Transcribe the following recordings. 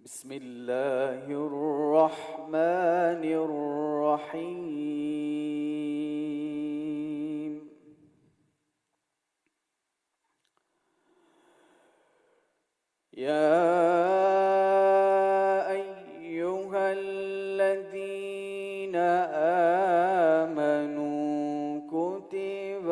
بسم الله الرحمن الرحيم. يا أيها الذين آمنوا كتب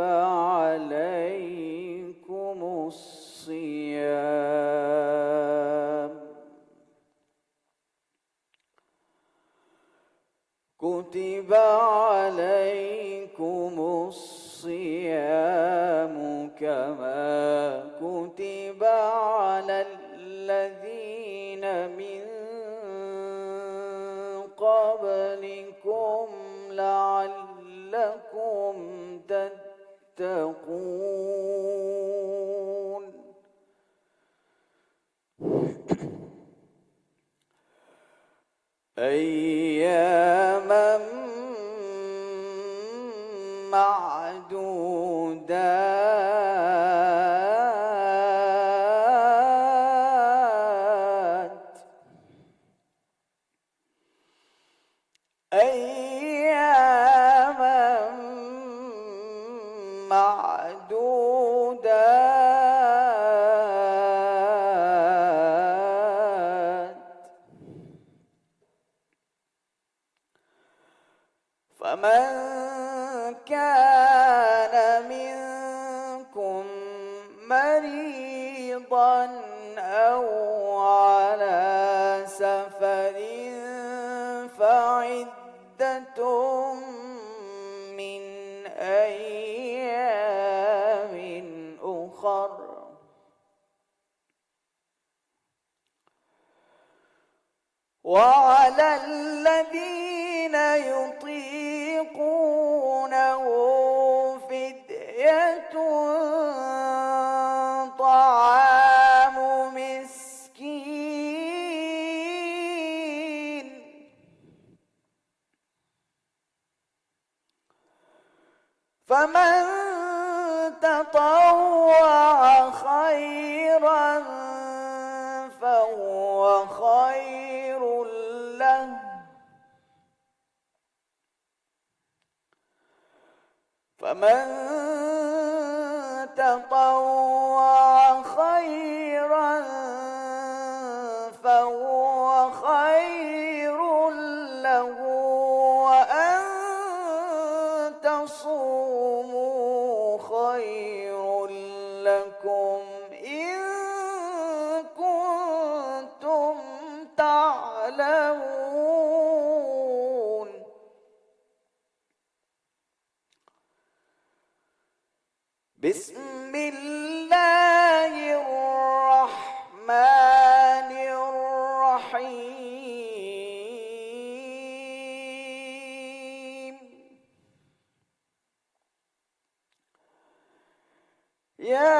عليكم الصيام كما كتب على الذين من قبلكم لعلكم تتقون. أياما معدودات فمن كان منكم مريضا أو على سفر فعدة من أيام أخر. وعلى الذين يطيقونه فدية طعام مسكين، فمن تطوع خيرا فهو خير له، فمن تطوع خيرا فهو خير له، وأن تصوموا خير لكم إن كنتم تعلمون. بسم الله الرحمن الرحيم. يا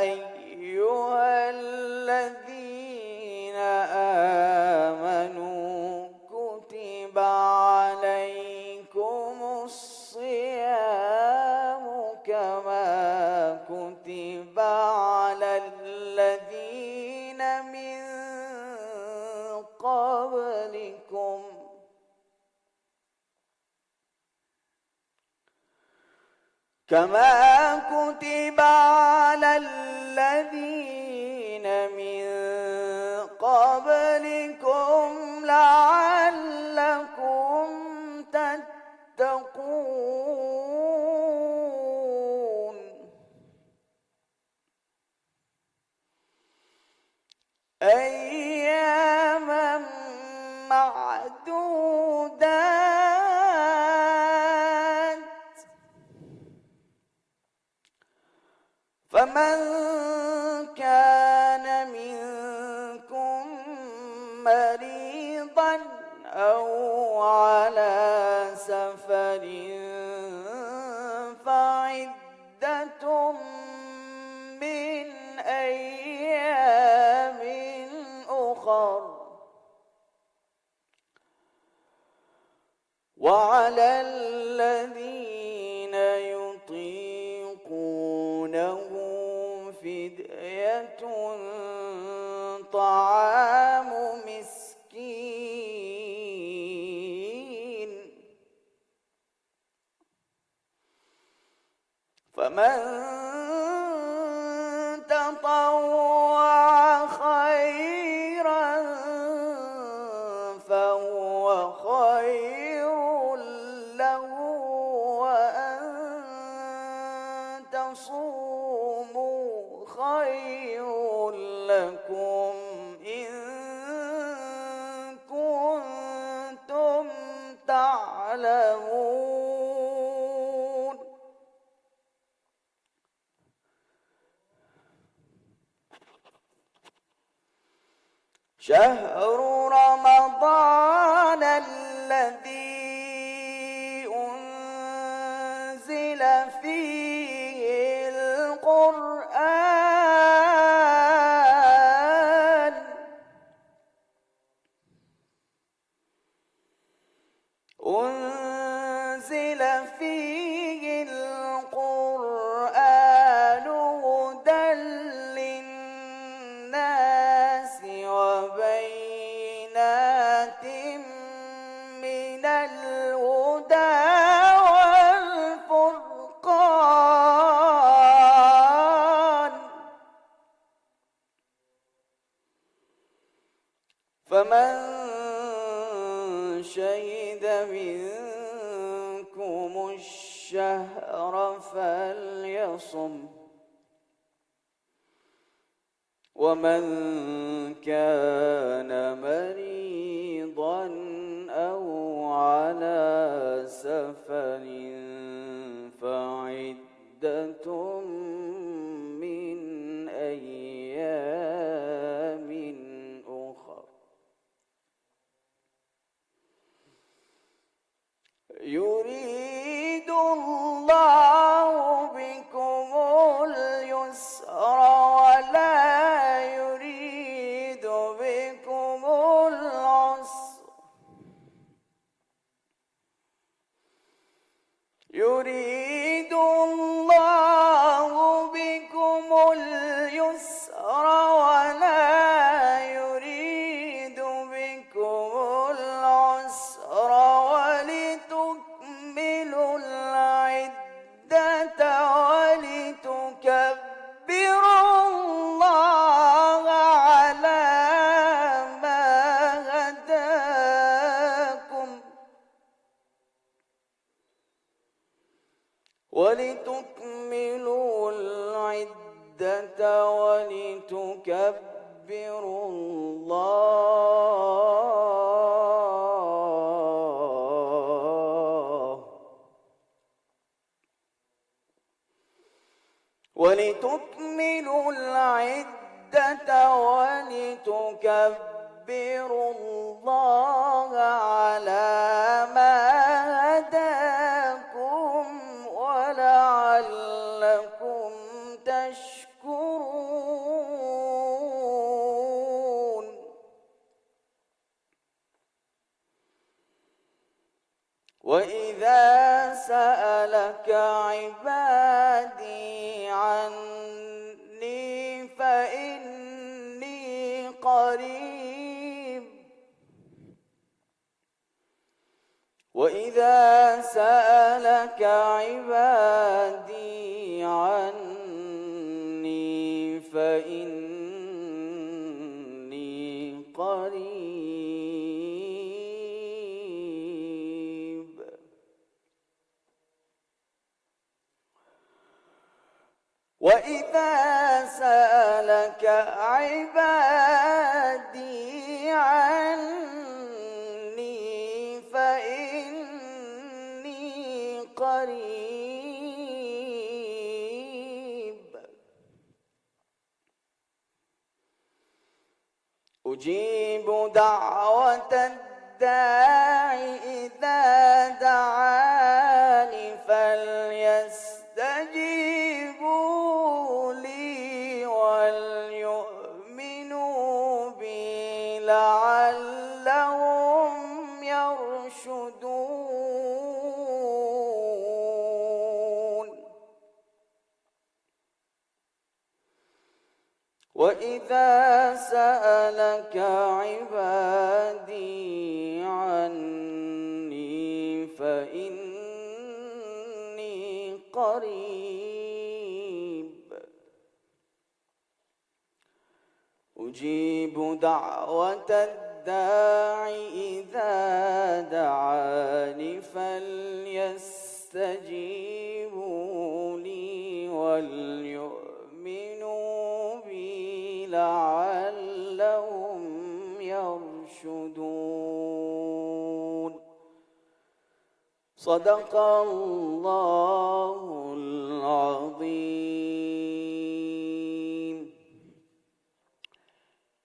أيها الذين آمنوا كتب عليكم الصيام كما كتب على الذين من قبلكم لعلكم تتقون. أياما معدودات، فمن كان منكم مريضا أو على سفر فعدة من أيام أخر. وعلى الذين يطيقونه فدية طعام مسكين فمن تطوع خيرا فهو خير له وأن تصوموا خير لكم إن كنتم تعلمون شهر رمضان الذي أنزل فيه القرآن هدى للناس وبينات من الهدى والفرقان فمن شهد منكم الشهر فليصم ومن كان مريضا أو على سفر فعدة من أيام أخر يريد الله بكم اليسر ولا يريد بكم العسر يريد الله بكم اليسر ولا يريد بكم العسر ولتكملوا العدة ولتكبروا الله على ما هداكم ولتكملوا العدة ولتكبروا الله ولتكملوا العدة ولتكبروا الله على ما هداكم ولعلكم تشكرون وإذا سألك عبادي عني فإني قريب وإذا سألك عبادي عني فإني قريب وإذا سألك عبادي عني فإني قريب أجيب دعوة الداع إذا دعاني فليستجيبوا لي وليؤمنوا بي لعلهم يرشدون وإذا سألك عبادي عني فإني قريب أجيب دعوة الداع إذا دعاني فليستجيبوا لي وليؤمنوا بي لعلهم يرشدون صدق الله العظيم.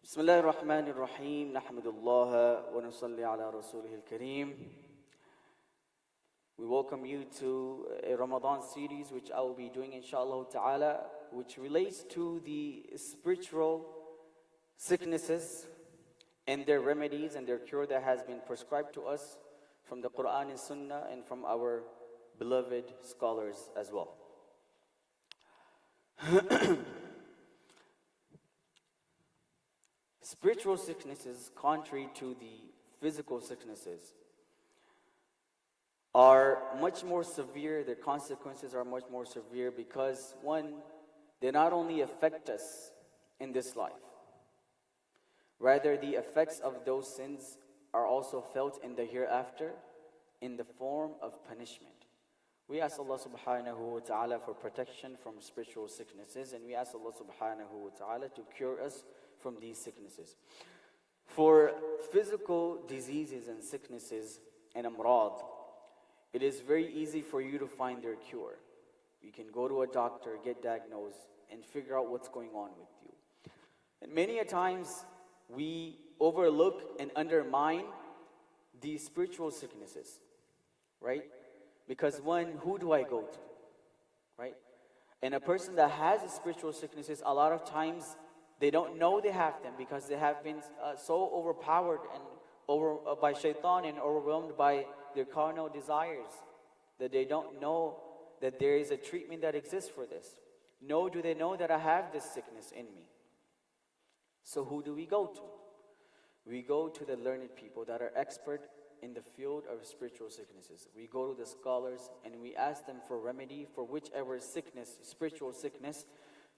بسم الله الرحمن الرحيم. نحمد الله ونصلي على رسوله الكريم. We welcome you to a Ramadan series which I will be doing inshallah ta'ala, which relates to the spiritual sicknesses and their remedies and their cure that has been prescribed to us from the Quran and Sunnah and from our beloved scholars as well. Spiritual sicknesses, contrary to the physical sicknesses, are much more severe. Their consequences are much more severe because, one, they not only affect us in this life, rather the effects of those sins are also felt in the hereafter in the form of punishment. We ask Allah subhanahu wa ta'ala for protection from spiritual sicknesses, and we ask Allah subhanahu wa ta'ala to cure us from these sicknesses. For physical diseases and sicknesses and amrad, it is very easy for you to find their cure. You can go to a doctor, get diagnosed, and figure out what's going on with you. And many a times we overlook and undermine these spiritual sicknesses, right? Because one, who do I go to, right? And a person that has spiritual sicknesses, a lot of times they don't know they have them because they have been so overpowered and by shaitan and overwhelmed by their carnal desires that they don't know that there is a treatment that exists for this. Nor do they know that I have this sickness in me. So who do we go to? We go to the learned people that are expert in the field of spiritual sicknesses. We go to the scholars and we ask them for remedy for whichever sickness, spiritual sickness,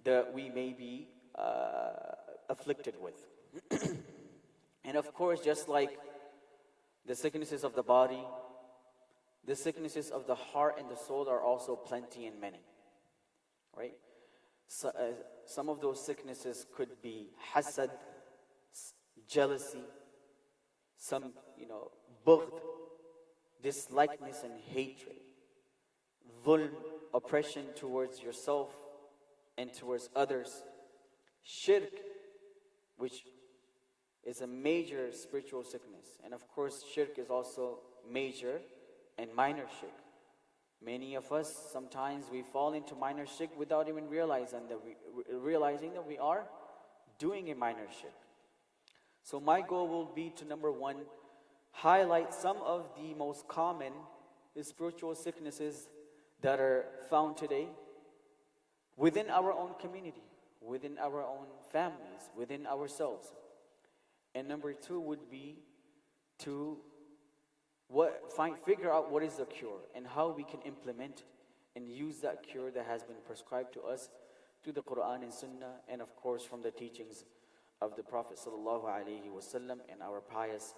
that we may be afflicted with. And of course, just like the sicknesses of the body, the sicknesses of the heart and the soul are also plenty and many, right? So, some of those sicknesses could be hasad, jealousy, some, bughd, dislikeness and hatred, dhulm, oppression towards yourself and towards others, shirk, which is a major spiritual sickness. And of course, shirk is also major and minor shirk. Many of us, sometimes we fall into minor shirk without even realizing that we are doing a minor shirk. So my goal will be to, number one, highlight some of the most common spiritual sicknesses that are found today within our own community, within our own families, within ourselves. And number two would be to figure out what is the cure and how we can implement and use that cure that has been prescribed to us through the Quran and Sunnah, and of course from the teachings of the Prophet sallallahu alaihi wasallam and our pious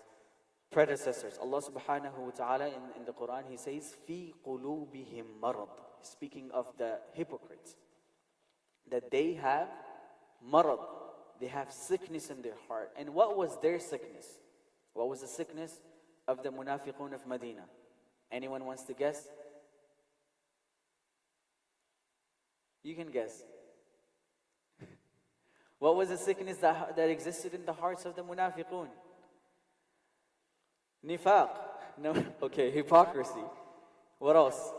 predecessors. Allah subhanahu wa ta'ala in the Quran, He says, "Fi qulubihim marad," speaking of the hypocrites, that they have marad, they have sickness in their heart. And what was their sickness? What was the sickness of the munafiqun of Medina? Anyone wants to guess? You can guess. What was the sickness that existed in the hearts of the munafiqun? Nifaq. No, okay, hypocrisy. What else?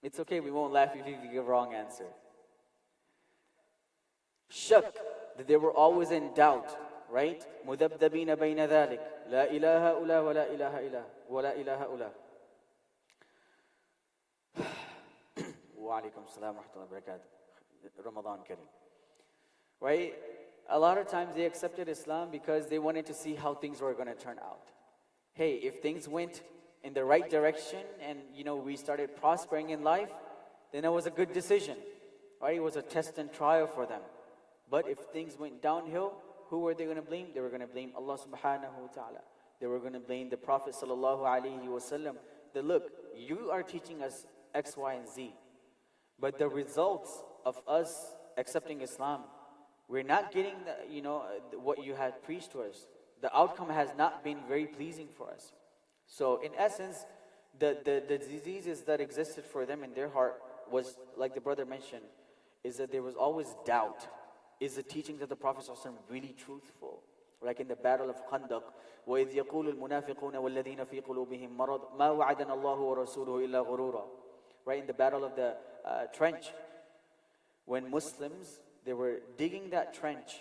It's okay, we won't laugh if you give a wrong answer. Shak, that they were always in doubt, right? مُذَبْذَبِينَ بَيْنَ ذَلِكَ لَا إِلَهَ أُولَى وَلَا إِلَهَ إِلَهَ وَلَا إِلَهَ أُولَى Wa alaikum salam wa rahmatullahi wa barakatuh. Ramadan Kareem. Right? A lot of times they accepted Islam because they wanted to see how things were going to turn out. Hey, if things went in the right direction and we started prospering in life, then it was a good decision. Right? It was a test and trial for them. But if things went downhill, who were they going to blame? They were going to blame Allah subhanahu wa ta'ala. They were going to blame the Prophet sallallahu alaihi wasallam. That look, you are teaching us X, Y, and Z. But the results of us accepting Islam, we're not getting what you had preached to us. The outcome has not been very pleasing for us. So in essence, the diseases that existed for them in their heart was, like the brother mentioned, is that there was always doubt. Is the teachings of the Prophet ﷺ really truthful? Like in the battle of Khandaq, وَإِذْ يَقُولُ الْمُنَافِقُونَ وَالَّذِينَ فِي قُلُوبِهِمْ مَرَضٌ مَا وَعَدَنَا اللَّهُ وَرَسُولُهُ إِلَّا غُرُورًا. Right, in the battle of the trench, when Muslims, they were digging that trench,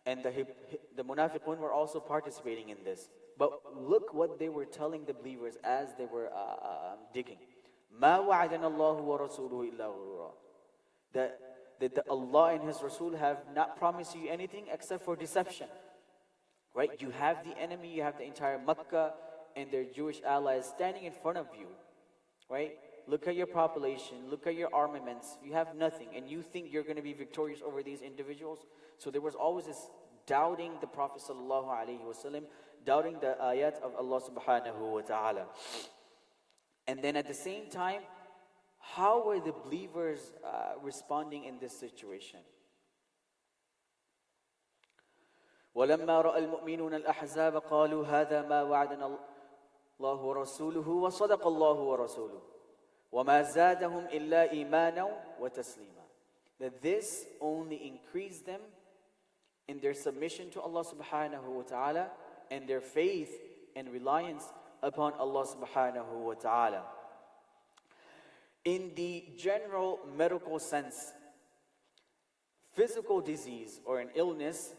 and the munafiqun were also participating in this. But look what they were telling the believers as they were digging. مَا وَعَدَنَا اللَّهُ وَرَسُولُهُ إِلَّا غُرُورًا. That Allah and His Rasul have not promised you anything except for deception. Right? You have the enemy, you have the entire Makkah and their Jewish allies standing in front of you. Right? Look at your population, look at your armaments. You have nothing, and you think you're going to be victorious over these individuals. So there was always this doubting the Prophet sallallahu alaihi wasallam, doubting the ayat of Allah subhanahu wa ta'ala. And then at the same time, how were the believers responding in this situation? وَلَمَّا رَأَى الْمُؤْمِنُونَ الْأَحْزَابَ قَالُوا هَذَا مَا وَعَدَنَا اللَّهُ وَرَسُولُهُ وَصَدَقَ اللَّهُ وَرَسُولُهُ وَمَا زَادَهُمْ إِلَّا إِيمَانًا وَتَسْلِيمًا. That this only increased them in their submission to Allah subhanahu wa ta'ala and their faith and reliance upon Allah subhanahu wa ta'ala. In the general medical sense, physical disease or an illness,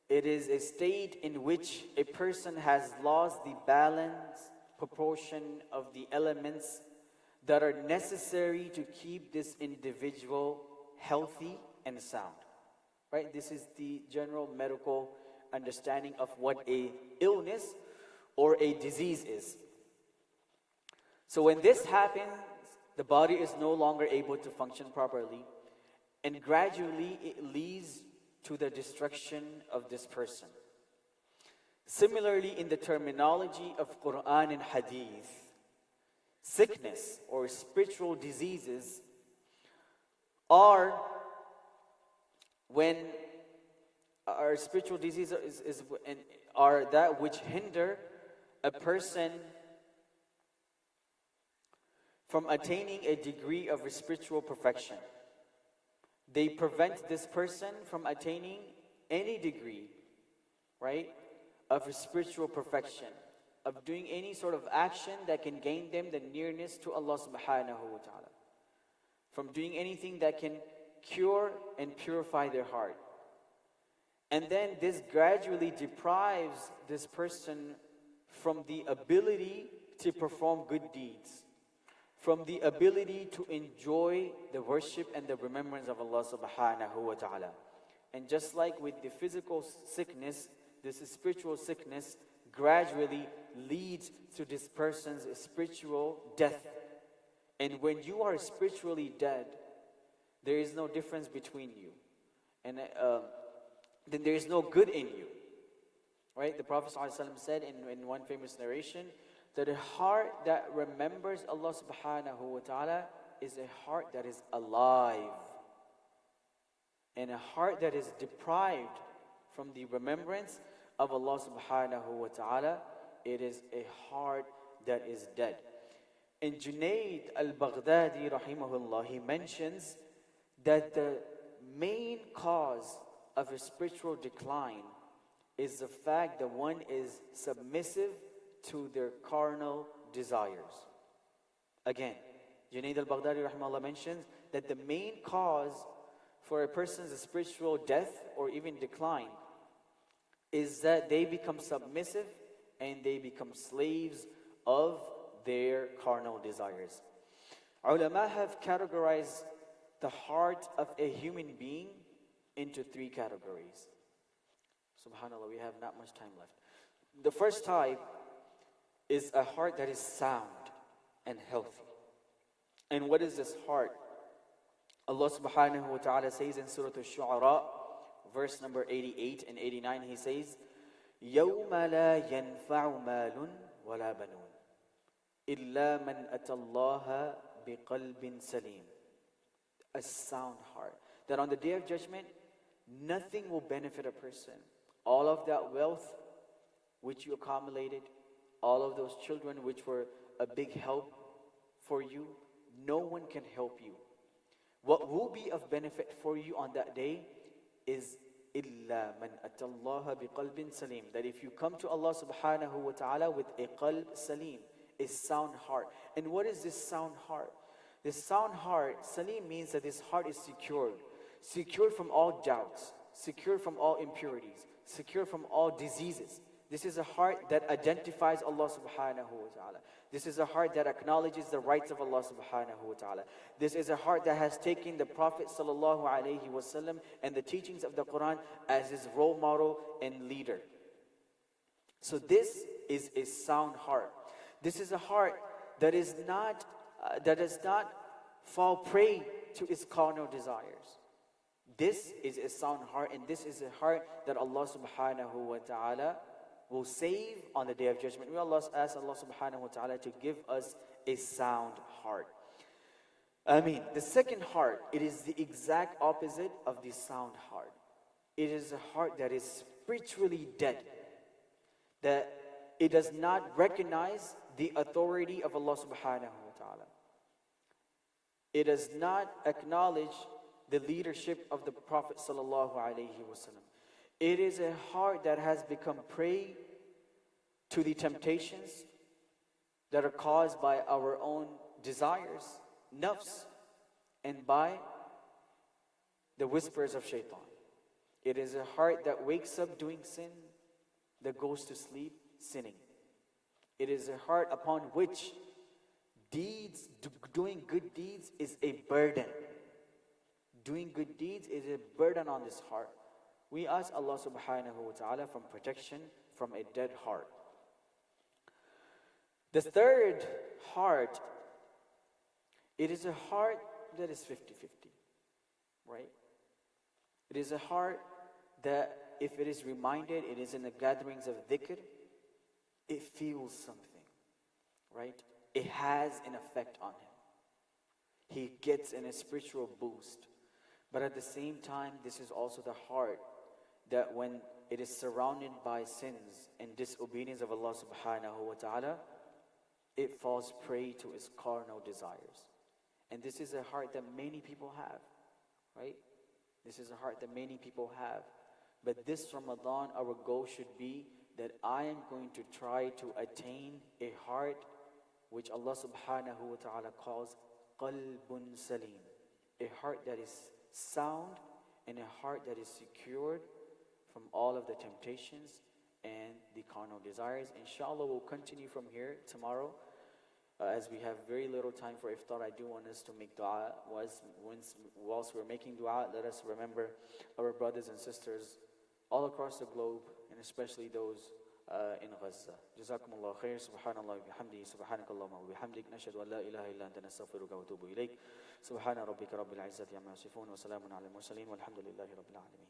it is a state in which a person has lost the balance, proportion of the elements that are necessary to keep this individual healthy and sound. Right? This is the general medical understanding of what a illness or a disease is. So when this happens, the body is no longer able to function properly, and gradually it leads to the destruction of this person. Similarly, in the terminology of Quran and Hadith, sickness or spiritual diseases are when our spiritual diseases are that which hinder a person from attaining a degree of spiritual perfection. They prevent this person from attaining any degree, right, of spiritual perfection, of doing any sort of action that can gain them the nearness to Allah subhanahu wa ta'ala, from doing anything that can cure and purify their heart. And then this gradually deprives this person from the ability to perform good deeds, from the ability to enjoy the worship and the remembrance of Allah subhanahu wa ta'ala. And just like with the physical sickness, this spiritual sickness gradually leads to this person's spiritual death. And when you are spiritually dead, there is no difference between you. And then there is no good in you. Right? The Prophet ﷺ said in one famous narration that a heart that remembers Allah subhanahu wa ta'ala is a heart that is alive. And a heart that is deprived from the remembrance of Allah subhanahu wa ta'ala, it is a heart that is dead. And Junayd al-Baghdadi rahimahullah, he mentions that the main cause of a spiritual decline is the fact that one is submissive to their carnal desires. Again, Junayd al-Baghdadi rahimahullah mentions that the main cause for a person's spiritual death or even decline is that they become submissive and they become slaves of their carnal desires. Ulama have categorized the heart of a human being into three categories. Subhanallah, we have not much time left. The first type is a heart that is sound and healthy. And what is this heart? Allah subhanahu wa ta'ala says in Surah Al-Shu'ara, verse number 88 and 89, He says, يَوْمَ لَا يَنْفَعُ مَالٌ وَلَا بَنُونَ إِلَّا مَنْ أَتَى اللَّهَ بِقَلْبٍ سَلِيمٍ. A sound heart. That on the Day of Judgment, nothing will benefit a person. All of that wealth which you accumulated, all of those children which were a big help for you, no one can help you. What will be of benefit for you on that day is إِلَّا مَنْ أَتَى اللَّهَ بِقَلْبٍ سَلِيمٍ. That if you come to Allah subhanahu wa ta'ala with a qalb salim, a sound heart. And what is this sound heart? This sound heart, salim, means that this heart is secured. Secured from all doubts, secured from all impurities, secured from all diseases. This is a heart that identifies Allah subhanahu wa ta'ala. This is a heart that acknowledges the rights of Allah subhanahu wa ta'ala. This is a heart that has taken the Prophet sallallahu alaihi wasallam and the teachings of the Quran as his role model and leader. So this is a sound heart. This is a heart that does not fall prey to its carnal desires. This is a sound heart, and this is a heart that Allah subhanahu wa ta'ala will save on the Day of Judgment. We ask Allah subhanahu wa ta'ala to give us a sound heart. The second heart, it is the exact opposite of the sound heart. It is a heart that is spiritually dead. That it does not recognize the authority of Allah subhanahu wa ta'ala. It does not acknowledge the leadership of the Prophet sallallahu alaihi wasallam. It is a heart that has become prey to the temptations that are caused by our own desires, nafs, and by the whispers of shaitan. It is a heart that wakes up doing sin, that goes to sleep sinning. It is a heart upon which doing good deeds is a burden. Doing good deeds is a burden on this heart. We ask Allah subhanahu wa ta'ala from protection from a dead heart. The third heart, it is a heart that is 50-50, right? It is a heart that if it is reminded, it is in the gatherings of dhikr, it feels something, right? It has an effect on him. He gets a spiritual boost. But at the same time, this is also the heart that when it is surrounded by sins and disobedience of Allah subhanahu wa ta'ala, it falls prey to its carnal desires. And this is a heart that many people have, right? This is a heart that many people have. But this Ramadan, our goal should be that I am going to try to attain a heart which Allah subhanahu wa ta'ala calls qalbun salim. A heart that is sound and a heart that is secured from all of the temptations and the carnal desires. Inshallah, we'll continue from here tomorrow. As we have very little time for iftar, I do want us to make dua. Whilst we're making dua, let us remember our brothers and sisters all across the globe, and especially those in Gaza. Jazakumullah khair. Subhanallah wa bihamdihi. Subhanakallahumma wa bihamdik. Nashhadu an la ilaha illa anta nastaghfiruka wa atubu ilayk. Subhana rabbika rabbil izzati amma yasifun wa salamun ala al-mursalin walhamdulillahi rabbil alamin.